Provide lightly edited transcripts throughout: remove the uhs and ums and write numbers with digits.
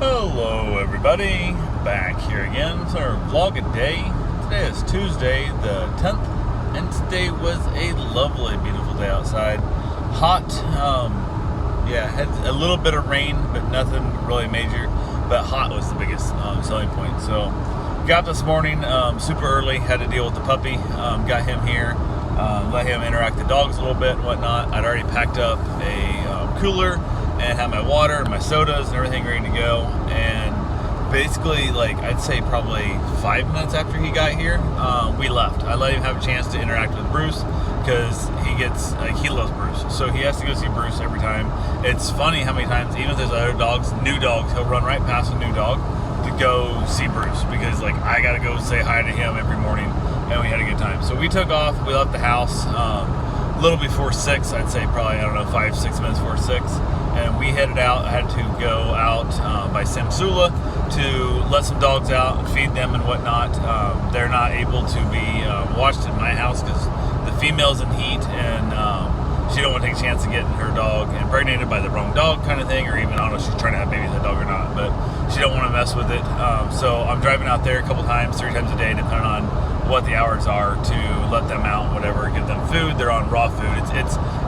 Hello everybody, back here again for our vlog a day. Today is Tuesday the 10th, and today was a lovely, beautiful day outside. Hot, had a little bit of rain, but nothing really major, but hot was the biggest selling point. So, got up this morning super early, had to deal with the puppy, got him here, let him interact with the dogs a little bit and whatnot. I'd already packed up a cooler and had my water and my sodas and everything ready to go. And basically, I'd say probably 5 minutes after he got here, we left. I let him have a chance to interact with Bruce because he loves Bruce, so he has to go see Bruce every time. It's funny how many times, even if there's other dogs, new dogs, he'll run right past a new dog to go see Bruce because I gotta go say hi to him every morning, and we had a good time. So we took off. We left the house a little before 6. I'd say probably 5-6 minutes before 6. And we headed out. I had to go out by Samsula to let some dogs out and feed them and whatnot. They're not able to be watched in my house because the female's in heat, and she don't want to take a chance of getting her dog impregnated by the wrong dog kind of thing, or even, I don't know if she's trying to have babies with that dog or not, but she don't want to mess with it. So I'm driving out there a couple times, 3 times a day, depending on what the hours are, to let them out, whatever, give them food. They're on raw food.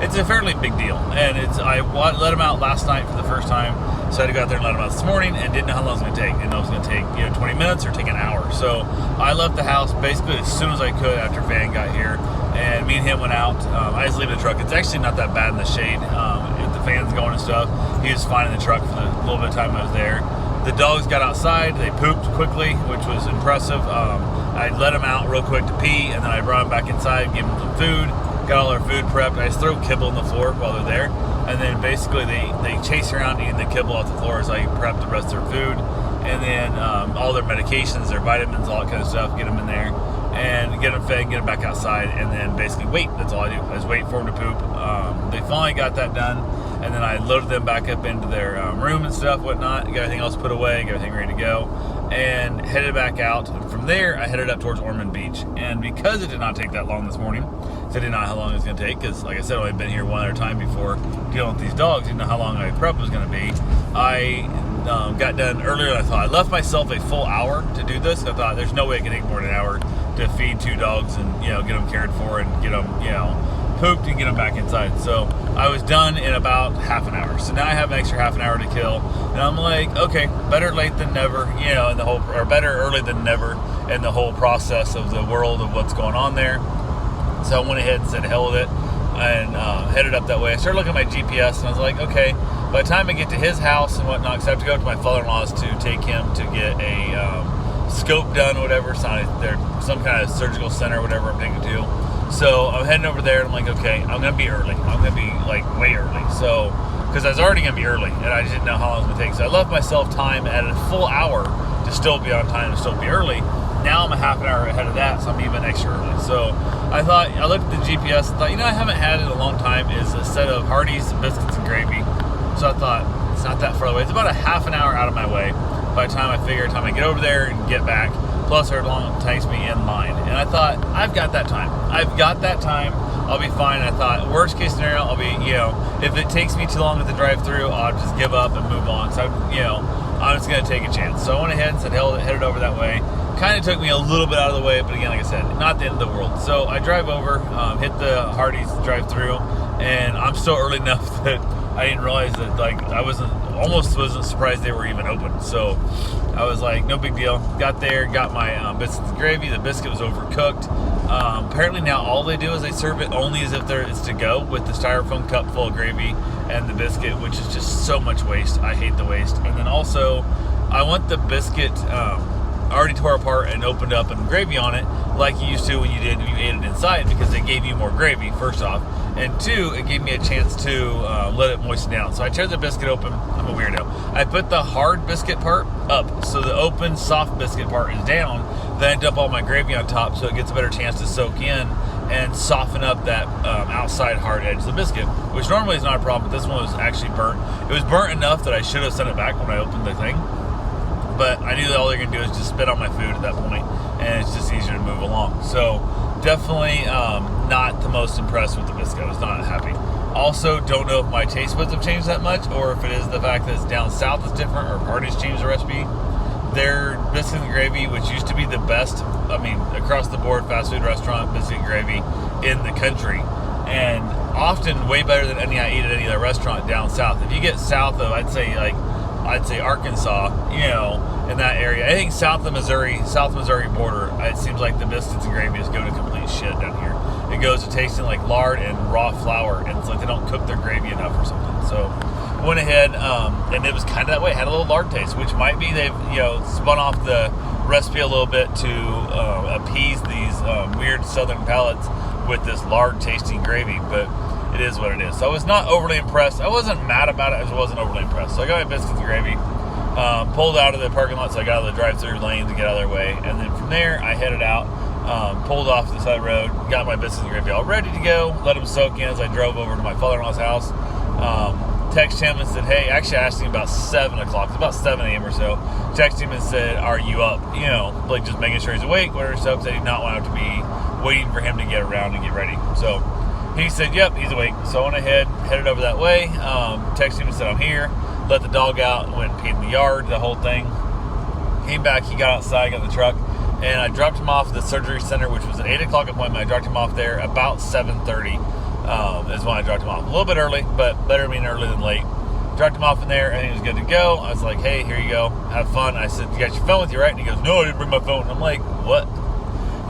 It's a fairly big deal, and I let them out last night for the first time, so I had to go out there and let them out this morning, and didn't know how long it was going to take. Didn't know if it was going to take 20 minutes or take an hour. So I left the house basically as soon as I could after Van got here, and me and him went out. I just leave the truck. It's actually not that bad in the shade. If the fan's going and stuff, he was fine in the truck for the little bit of time I was there. The dogs got outside. They pooped quickly, which was impressive. I let them out real quick to pee, and then I brought them back inside, gave them some food, got all their food prepped. I just throw kibble on the floor while they're there, and then basically they chase around eating the kibble off the floor as I prep the rest of their food, and then all their medications, their vitamins, all that kind of stuff, get them in there, and get them fed, get them back outside, and then basically wait. That's all I do. I just wait for them to poop. They finally got that done, and then I loaded them back up into their room and stuff, whatnot, got everything else put away, got everything ready to go, and headed back out. And from there, I headed up towards Ormond Beach. And because it did not take that long this morning, so I didn't know how long it was going to take, because like I said, I've been here one other time before dealing with these dogs, didn't know how long my prep was going to be. I got done earlier than I thought. I left myself a full hour to do this. I thought there's no way it could take more than an hour to feed 2 dogs and get them cared for and get them pooped and get them back inside. So I was done in about half an hour. So now I have an extra half an hour to kill, and I'm like, okay, better late than never, in the whole, or better early than never in the whole process of the world of what's going on there. So I went ahead and said hell with it, and headed up that way. I started looking at my GPS, and I was like, okay, by the time I get to his house and whatnot, because I have to go to my father-in-law's to take him to get a scope done, whatever. There's some kind of surgical center, whatever I'm taking to. So I'm heading over there, and I'm like, okay, I'm going to be early. I'm going to be way early. So, because I was already going to be early, and I just didn't know how long it was going to take. So I left myself time at a full hour to still be on time, to still be early. Now I'm a half an hour ahead of that, so I'm even extra early. So I looked at the GPS and thought, I haven't had in a long time is a set of Hardee's biscuits and gravy. So I thought, it's not that far away. It's about a half an hour out of my way by the time I get over there and get back. Plus, how long it takes me in line. And I thought, I've got that time. I'll be fine. I thought, worst case scenario, I'll be, if it takes me too long at the drive-through, I'll just give up and move on. So, I'm just going to take a chance. So I went ahead and said, headed over that way. Kind of took me a little bit out of the way, but again, like I said, not the end of the world. So I drive over, hit the Hardee's drive-through, and I'm still early enough that I didn't realize that, I wasn't surprised they were even open. So I was like, no big deal. Got there, got my biscuits and gravy. The biscuit was overcooked. Apparently now all they do is they serve it only as if it's to go, with the styrofoam cup full of gravy and the biscuit, which is just so much waste. I hate the waste. And then also, I want the biscuit already tore apart and opened up and gravy on it, like you used to when you ate it inside, because they gave you more gravy, first off. And 2, it gave me a chance to let it moisten down. So I tear the biscuit open. I'm a weirdo. I put the hard biscuit part up, so the open, soft biscuit part is down. Then I dump all my gravy on top, so it gets a better chance to soak in and soften up that outside hard edge of the biscuit, which normally is not a problem, but this one was actually burnt. It was burnt enough that I should have sent it back when I opened the thing. But I knew that all they're going to do is just spit on my food at that point, and it's just easier to move along. So definitely not the most impressed with the biscuit. I was not happy. Also, don't know if my taste buds have changed that much, or if it is the fact that it's down south is different, or Hardee's changed the recipe. Their biscuit and gravy, which used to be the best, across the board fast food restaurant biscuit and gravy in the country, and often way better than any I eat at any other restaurant down south. If you get south of, I'd say Arkansas, in that area. I think south Missouri border, it seems like the biscuits and gravy is going to complete shit down here. It goes to tasting like lard and raw flour, and it's like they don't cook their gravy enough or something. So I went ahead, and it was kind of that way. It had a little lard taste, which might be they've spun off the recipe a little bit to appease these weird southern palates with this lard tasting gravy, but it is what it is. So I was not overly impressed. I wasn't mad about it. I just wasn't overly impressed. So I got my biscuits and gravy, pulled out of the parking lot, so I got out of the drive-through lane to get out of their way, and then from there I headed out, pulled off the side of the road, got my biscuits and gravy all ready to go, let them soak in as I drove over to my father-in-law's house. Texted him and said, hey, actually I asked him about 7 o'clock, it's about 7 a.m. or so. Texted him and said, are you up? Just making sure he's awake, whatever stuff. I did not want to be waiting for him to get around and get ready. So he said, yep, he's awake. So I went ahead, headed over that way, texted him and said, I'm here, let the dog out, went and peed in the yard, the whole thing. Came back, he got outside, got in the truck, and I dropped him off at the surgery center, which was an 8 o'clock appointment. I dropped him off there about 7:30 is when I dropped him off. A little bit early, but better being early than late. Dropped him off in there, and he was good to go. I was like, hey, here you go, have fun. I said, you got your phone with you, right? And he goes, no, I didn't bring my phone. I'm like, what?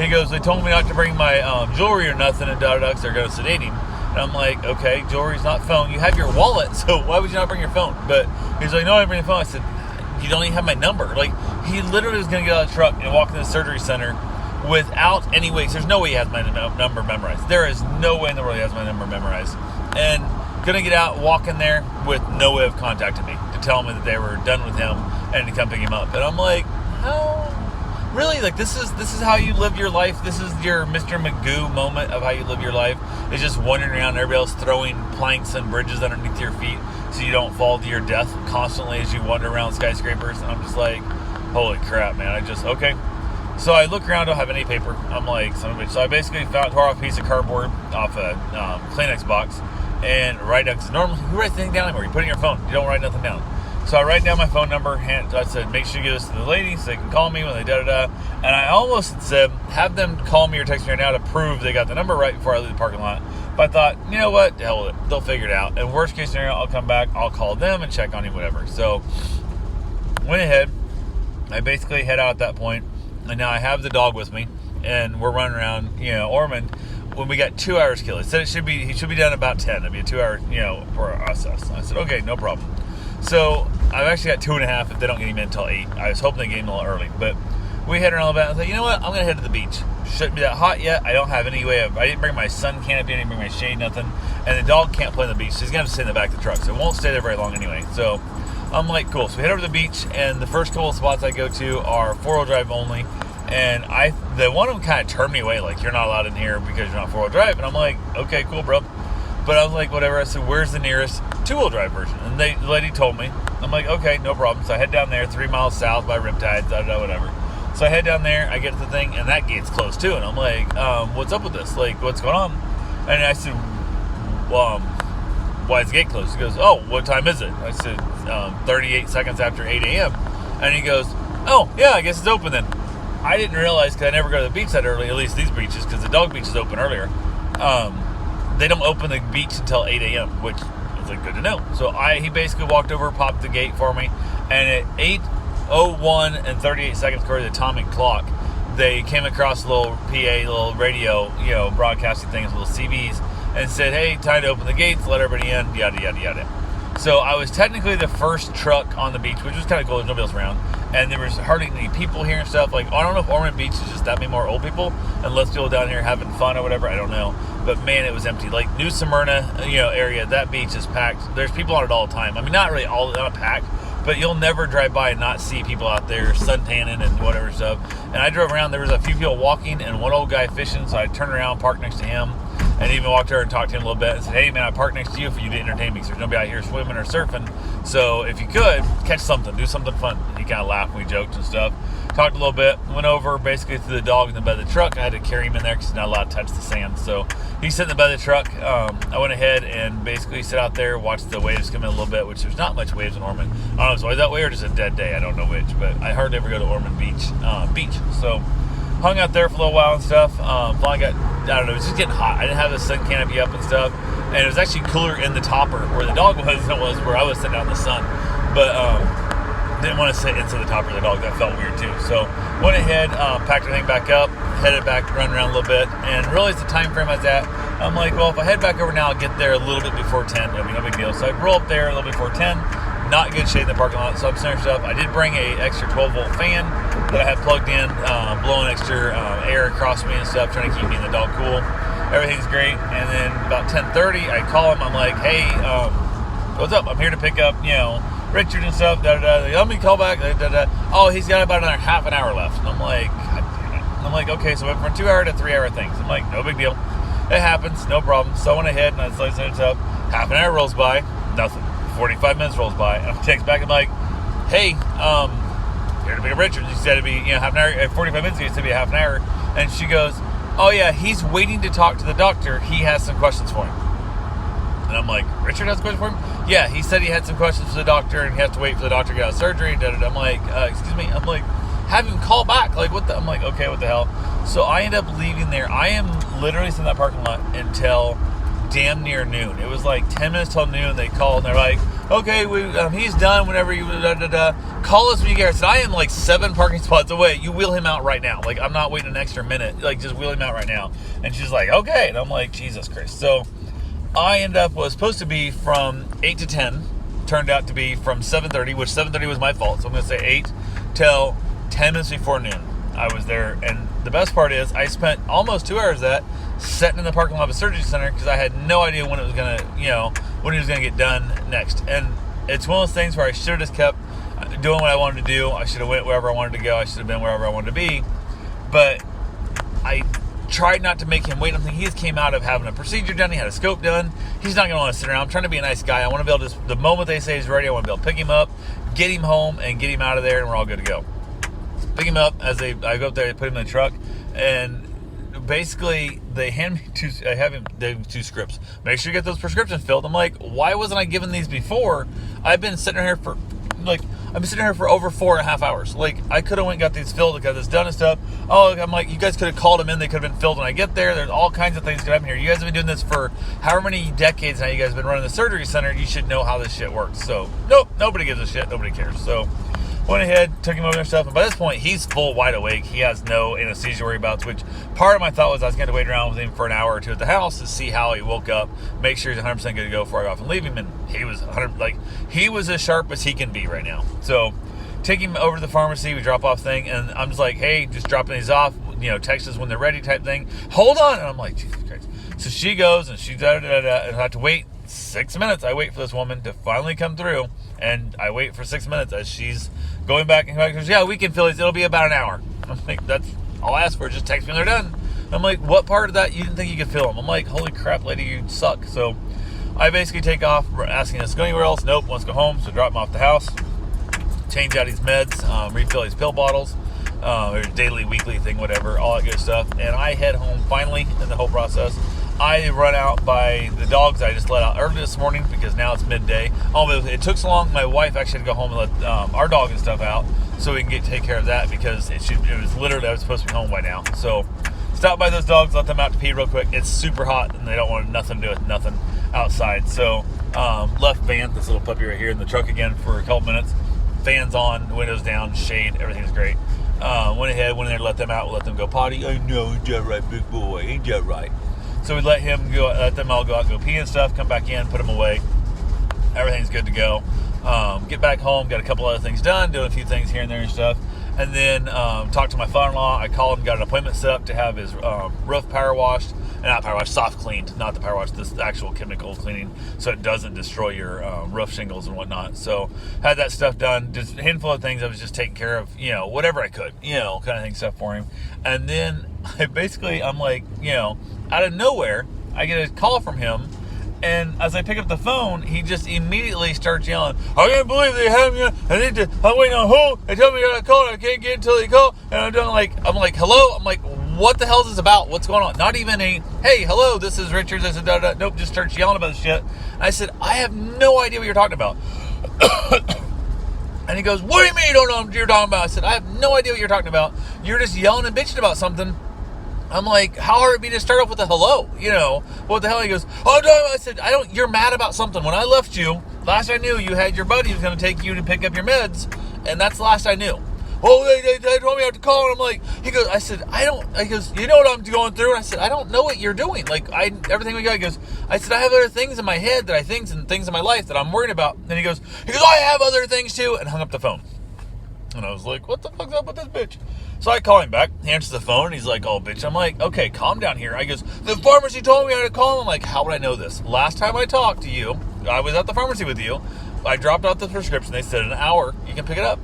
He goes, they told me not to bring my jewelry or nothing, and because they're going to sedate him. And I'm like, okay, jewelry's not phone. You have your wallet, so why would you not bring your phone? But he's like, no, I didn't bring the phone. I said, you don't even have my number. Like, he literally was going to get out of the truck and walk in the surgery center without any way. There's no way he has my number memorized. There is no way in the world he has my number memorized. And going to get out, walk in there with no way of contacting me to tell me that they were done with him and to come pick him up. And I'm like, how? Really? Like, this is how you live your life? This is your Mr. Magoo moment of how you live your life? It's just wandering around, everybody else throwing planks and bridges underneath your feet so you don't fall to your death constantly as you wander around skyscrapers. And I'm just like, holy crap, man. Okay. So I look around, don't have any paper. I'm like, son of a bitch. So I basically tore off a piece of cardboard off a Kleenex box and write down, because normally, who writes anything down anymore? You put it in your phone. You don't write nothing down. So I write down my phone number, and I said, make sure you give this to the lady so they can call me when they da-da-da. And I almost said, have them call me or text me right now to prove they got the number right before I leave the parking lot. But I thought, you know what? The hell with it. They'll figure it out. And worst case scenario, I'll come back, I'll call them and check on him, whatever. So went ahead. I basically head out at that point, and now I have the dog with me, and we're running around, Ormond, when we got 2 hours killed. He said he should be done about 10. It'd be a 2 hour, for us. I said, okay, no problem. So I've actually got 2.5 if they don't get him in until 8. I was hoping they get him a little early, but we head around the back and say, you know what? I'm going to head to the beach. Shouldn't be that hot yet. I don't have any way of, I didn't bring my sun canopy, I didn't bring my shade, nothing. And the dog can't play on the beach. So he's going to have to stay in the back of the truck. So it won't stay there very long anyway. So I'm like, cool. So we head over to the beach, and the first couple of spots I go to are 4-wheel drive only. And the one of them kind of turned me away, like, you're not allowed in here because you're not 4-wheel drive. And I'm like, okay, cool, bro. But I was like, whatever. I said, where's the nearest 2-wheel drive version? And the lady told me. I'm like, okay, no problem. So I head down there, 3 miles south by Riptide, whatever. So I head down there, I get to the thing, and that gate's closed too. And I'm like, what's up with this? Like, what's going on? And I said, why is the gate closed? He goes, oh, what time is it? I said, 38 seconds after 8 a.m. And he goes, oh, yeah, I guess it's open then. I didn't realize, because I never go to the beach that early, at least these beaches, because the dog beach is open earlier. They don't open the beach until 8 a.m., which is like good to know. So he basically walked over, popped the gate for me, and at 8:01 and 38 seconds, according to the atomic clock, they came across a little PA, little radio, broadcasting things, little CBs, and said, hey, time to open the gates, let everybody in, yada, yada, yada. So I was technically the first truck on the beach, which was kind of cool. There's nobody else around. And there was hardly any people here and stuff. Like, I don't know if Ormond Beach is just that many more old people and less people down here having fun or whatever. I don't know. But, man, it was empty. Like, New Smyrna, area, that beach is packed. There's people on it all the time. I mean, not really not packed, but you'll never drive by and not see people out there suntanning and whatever stuff. And I drove around. There was a few people walking and one old guy fishing. So I turned around, parked next to him. and even walked over and talked to him a little bit and said, hey man, I parked next to you for you to entertain me, so there's nobody out here swimming or surfing, so if you could catch something, do something fun. He kind of laughed, we joked and stuff, talked a little bit, went over basically to the dog in the bed of the truck. I had to carry him in there because he's not allowed to touch the sand, so he sat in the bed of the truck. I went ahead and basically sat out there, watched the waves come in a little bit, which there's not much waves in Ormond. I don't know if it's always that way or just a dead day, I don't know which, but I hardly ever go to Ormond Beach. So hung out there for a little while and stuff. Finally got, I don't know, it was just getting hot. I didn't have the sun canopy up and stuff, and it was actually cooler in the topper where the dog was than it was where I was sitting out in the sun. But didn't want to sit into the topper of the dog. That felt weird too. So went ahead, packed everything back up, headed back, run around a little bit, and realized the time frame I was at. I'm like, well, if I head back over now, I'll get there a little bit before 10. It'll be no big deal. So I roll up there a little before 10. Not good shade in the parking lot, so I'm setting stuff. I did bring a extra 12-volt fan that I had plugged in, blowing extra air across me and stuff, trying to keep me and the dog cool. Everything's great. And then about 10:30, I call him. I'm like, hey, what's up? I'm here to pick up, Richard and stuff. Let me call back. Oh, he's got about another half an hour left. And I'm like, God damn it. I'm like, okay, so I went from 2 hour to 3 hour things. I'm like, no big deal. It happens, no problem. So I went ahead and I sliced it up. Half an hour rolls by, nothing. 45 minutes rolls by, and I text back. I'm like, hey, here to pick up Richard. She said it'd be, half an hour. 45 minutes ago, it said it'd be a half an hour. And she goes, oh yeah, he's waiting to talk to the doctor. He has some questions for him. And I'm like, Richard has a question for him? Yeah, he said he had some questions for the doctor, and he has to wait for the doctor to get out of surgery. I'm like, excuse me. I'm like, have him call back. Like, what the? I'm like, okay, what the hell? So I end up leaving there. I am literally in that parking lot until damn near noon. It was like 10 minutes till noon. They called and they're like, okay, he's done whenever you call us when you get here. I said, I am like 7 parking spots away. You wheel him out right now. Like, I'm not waiting an extra minute. Like, just wheel him out right now. And she's like, okay. And I'm like, Jesus Christ. So I was supposed to be from 8 to 10. Turned out to be from 7:30, which 7:30 was my fault. So I'm going to say 8 till 10 minutes before noon. I was there, and the best part is I spent almost 2 hours sitting in the parking lot of a surgery center because I had no idea when it was gonna, when it was gonna get done next. And it's one of those things where I should have just kept doing what I wanted to do. I should have went wherever I wanted to go. I should have been wherever I wanted to be. But I tried not to make him wait. He just came out of having a procedure done. He had a scope done. He's not gonna want to sit around. I'm trying to be a nice guy. I want to be able to, the moment they say he's ready, I want to be able to pick him up, get him home, and get him out of there, and we're all good to go. Pick him up I go up there, put him in the truck, and basically they hand me two scripts. Make sure you get those prescriptions filled. I'm like, why wasn't I given these before? I've been sitting here for over 4.5 hours. Like, I could have went and got these filled, got this done and stuff. Oh, I'm like, you guys could have called them in. They could have been filled when I get there. There's all kinds of things that happen here. You guys have been doing this for however many decades now. You guys have been running the surgery center. You should know how this shit works. So, nope, nobody gives a shit. Nobody cares. So, went ahead, took him over and stuff, and by this point, he's full wide awake. He has no anesthesia to worry about, which part of my thought was I was going to wait around with him for an hour or two at the house to see how he woke up, make sure he's 100% good to go before I go off and leave him, and he was he was as sharp as he can be right now. So, take him over to the pharmacy, we drop off thing, and I'm just like, hey, just dropping these off, text us when they're ready type thing. Hold on! And I'm like, Jesus Christ. So she goes, and and I have to wait 6 minutes. I wait for this woman to finally come through, and I wait for 6 minutes as she's going back and back. Yeah, we can fill these. It'll be about an hour. I'm like, that's all I ask for. Just text me when they're done. I'm like, what part of that you didn't think you could fill them? I'm like, holy crap, lady, you suck. So I basically take off, asking us to go anywhere else. Nope, wants to go home. So drop him off at the house, change out his meds, refill his pill bottles, or daily, weekly thing, whatever, all that good stuff. And I head home finally in the whole process. I run out by the dogs I just let out early this morning because now it's midday. It took so long. My wife actually had to go home and let our dog and stuff out so we can take care of that because it was literally, I was supposed to be home by now. So stop by those dogs, let them out to pee real quick. It's super hot and they don't want nothing to do with nothing outside. So left Van, this little puppy right here, in the truck again for a couple minutes. Fans on, windows down, shade, everything's great. Went ahead, went in there, let them out, let them go potty. I know, ain't that right, big boy? Ain't that right? So we let them all go out, go pee and stuff, come back in, put them away. Everything's good to go. Get back home, got a couple other things done, doing a few things here and there and stuff. And then talked to my father-in-law. I called him, got an appointment set up to have his roof power washed. Not power washed, soft cleaned, not the power wash, this actual chemical cleaning, so it doesn't destroy your roof shingles and whatnot. So had that stuff done, just a handful of things I was just taking care of, whatever I could, kind of thing stuff for him. And then I'm like, out of nowhere, I get a call from him, and as I pick up the phone, he just immediately starts yelling, I can't believe they have me. I'm waiting on hold. They tell me I got a call, and I can't get until they call. And I'm like, hello? I'm like, what the hell is this about? What's going on? Not even a, hey, hello, this is Richard. I said, nope, just starts yelling about the shit. And I said, I have no idea what you're talking about. And he goes, what do you mean you don't know what you're talking about? I said, I have no idea what you're talking about. You're just yelling and bitching about something. I'm like, how hard would it be to start off with a hello? You know, what the hell? He goes, oh, no. I said, you're mad about something. When I left you, last I knew, you had your buddy who was going to take you to pick up your meds, and that's the last I knew. Oh, they told me I have to call, and I'm like, he goes, you know what I'm going through? And I said, I don't know what you're doing. Like, everything we got, he goes, I said, I have other things in my head and things in my life that I'm worried about. And he goes, I have other things too, and hung up the phone. And I was like, what the fuck's up with this bitch? So I call him back. He answers the phone. And he's like, oh, bitch. I'm like, okay, calm down here. I goes, the pharmacy told me I had to call him. I'm like, how would I know this? Last time I talked to you, I was at the pharmacy with you. I dropped out the prescription. They said in an hour, you can pick it up.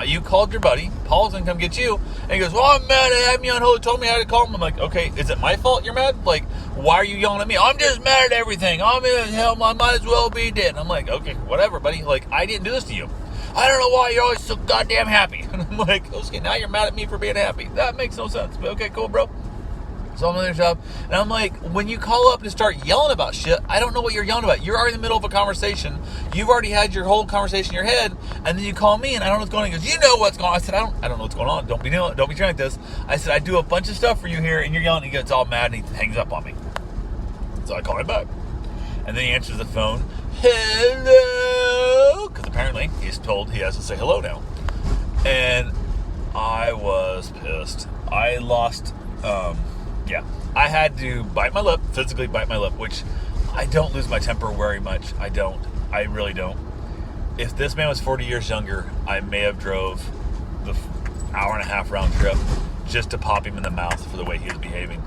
You called your buddy. Paul's going to come get you. And he goes, well, I'm mad. They had me on hold. Told me I had to call him. I'm like, okay, is it my fault you're mad? Like, why are you yelling at me? I'm just mad at everything. I'm in hell. I might as well be dead. I'm like, okay, whatever, buddy. Like, I didn't do this to you. I don't know why you're always so goddamn happy. And I'm like, okay, now you're mad at me for being happy. That makes no sense. But okay, cool, bro. So I'm on their job. And I'm like, when you call up and start yelling about shit, I don't know what you're yelling about. You're already in the middle of a conversation. You've already had your whole conversation in your head. And then you call me and I don't know what's going on. He goes, you know what's going on. I said, I don't know what's going on. Don't be trying like this. I said, I do a bunch of stuff for you here and you're yelling. He gets all mad and he hangs up on me. So I call him back. And then he answers the phone. Hello, because apparently he's told he has to say hello now. And I was pissed. I lost, I had to bite my lip, physically bite my lip, which I don't lose my temper very much. I really don't. If this man was 40 years younger, I may have drove the hour and a half round trip just to pop him in the mouth for the way he was behaving.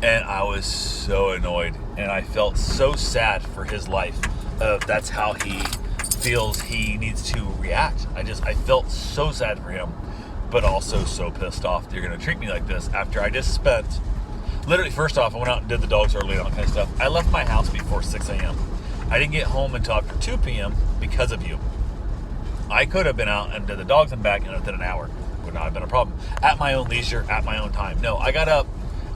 And I was so annoyed, and I felt so sad for his life. That's how he feels he needs to react. I felt so sad for him, but also so pissed off that you're going to treat me like this after I just spent, literally, first off, I went out and did the dogs early and all that kind of stuff. I left my house before 6 a.m. I didn't get home until after 2 p.m. because of you. I could have been out and did the dogs and back in within an hour. Would not have been a problem. At my own leisure, at my own time. No, I got up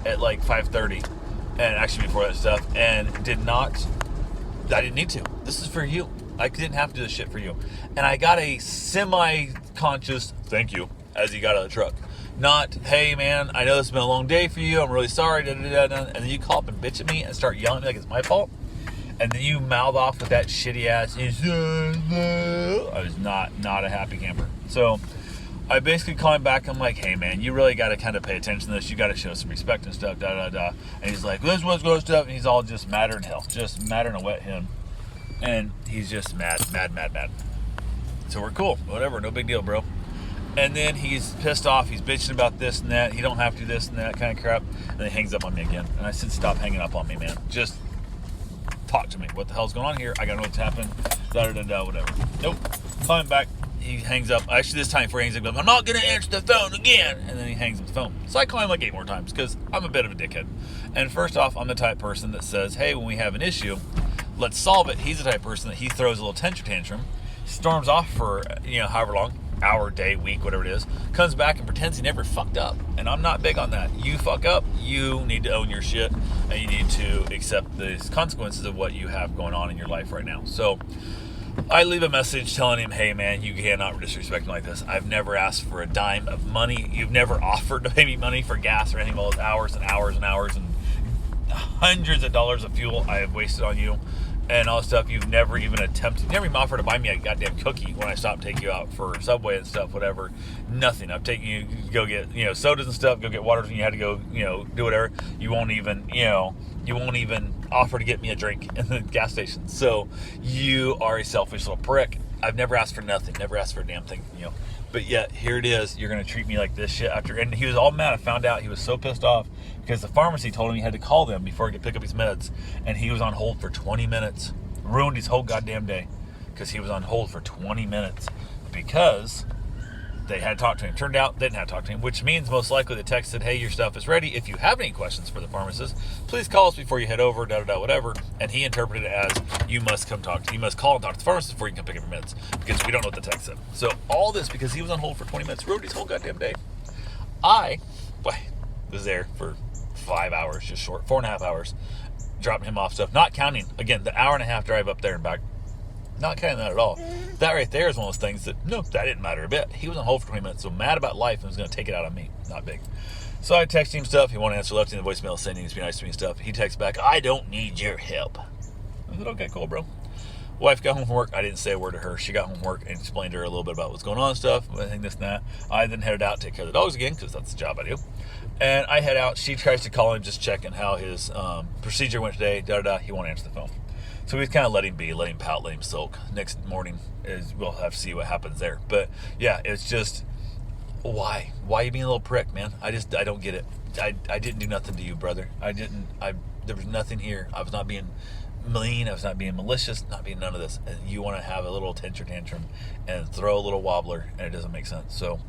at like 5:30, and actually before that stuff, and I didn't need to. This is for you. I didn't have to do this shit for you. And I got a semi-conscious thank you as he got out of the truck. Not, hey man, I know this has been a long day for you. I'm really sorry. And then you call up and bitch at me and start yelling at me like it's my fault. And then you mouth off with that shitty ass. I was not a happy camper. So I basically call him back. I'm like, hey man, you really got to kind of pay attention to this. You got to show some respect and stuff. And he's like, this was good stuff. And he's all just madder than hell, just madder than a wet hen. And he's just mad. So we're cool, whatever, no big deal, bro. And then he's pissed off. He's bitching about this and that. He don't have to do this and that kind of crap. And then he hangs up on me again. And I said, stop hanging up on me, man. Just talk to me. What the hell's going on here? I got to know what's happening. Whatever. Nope. Call him back. He hangs up. Actually, this time before he hangs up, I'm not going to answer the phone again. And then he hangs up the phone. So I call him like 8 more times because I'm a bit of a dickhead. And first off, I'm the type of person that says, hey, when we have an issue, let's solve it. He's the type of person that he throws a little tantrum, storms off for, however long, hour, day, week, whatever it is, comes back and pretends he never fucked up. And I'm not big on that. You fuck up, you need to own your shit, and you need to accept the consequences of what you have going on in your life right now. So I leave a message telling him, hey man, you cannot disrespect me like this. I've never asked for a dime of money. You've never offered to pay me money for gas or anything. All those hours and hours and hours and hundreds of dollars of fuel I have wasted on you and all this stuff. You've never even attempted, never even offered to buy me a goddamn cookie when I stopped taking you out for Subway and stuff, whatever. Nothing. I'm taking you to go get, sodas and stuff, go get waters when you had to go, do whatever. You won't even offer to get me a drink in the gas station. So you are a selfish little prick. I've never asked for nothing, never asked for a damn thing from you. But yet, here it is. You're going to treat me like this shit after. And he was all mad. I found out he was so pissed off because the pharmacy told him he had to call them before he could pick up his meds. And he was on hold for 20 minutes. Ruined his whole goddamn day because he was on hold for 20 minutes because they had talked to him. Turned out they didn't have to talk to him, which means most likely the text said, hey, your stuff is ready. If you have any questions for the pharmacist, please call us before you head over, whatever. And he interpreted it as, you must call and talk to the pharmacist before you can pick up your meds, because we don't know what the text said. So all this because he was on hold for 20 minutes, ruined his whole goddamn day. I was there for 5 hours, just short, 4.5 hours, dropping him off stuff, not counting, again, the hour and a half drive up there and back. Not counting that at all. That right there is one of those things that, no, that didn't matter a bit. He was on hold for 20 minutes, so mad about life and was going to take it out on me. Not big. So I texted him stuff. He won't answer, left in the voicemail saying he needs to be nice to me and stuff. He texts back, I don't need your help. I said, okay, cool, bro. Wife got home from work. I didn't say a word to her. She got home from work and explained to her a little bit about what's going on and stuff. I think this and that. I then headed out to take care of the dogs again, because that's the job I do. And I head out. She tries to call him, just checking how his procedure went today. He won't answer the phone. So we kind of let him be, let him pout, let him sulk. Next morning, we'll have to see what happens there. But yeah, it's just, why? Why are you being a little prick, man? I don't get it. I didn't do nothing to you, brother. There was nothing here. I was not being mean. I was not being malicious, not being none of this. And you want to have a little tantrum and throw a little wobbler, and it doesn't make sense. So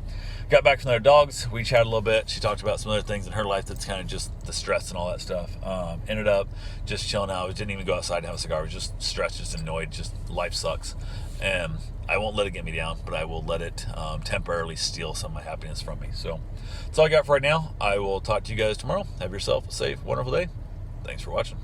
got back from their dogs. We chatted a little bit. She talked about some other things in her life that's kind of just the stress and all that stuff. Ended up just chilling out. We didn't even go outside and have a cigar. I was just stressed, just annoyed. Just life sucks. And I won't let it get me down, but I will let it temporarily steal some of my happiness from me. So that's all I got for right now. I will talk to you guys tomorrow. Have yourself a safe, wonderful day. Thanks for watching.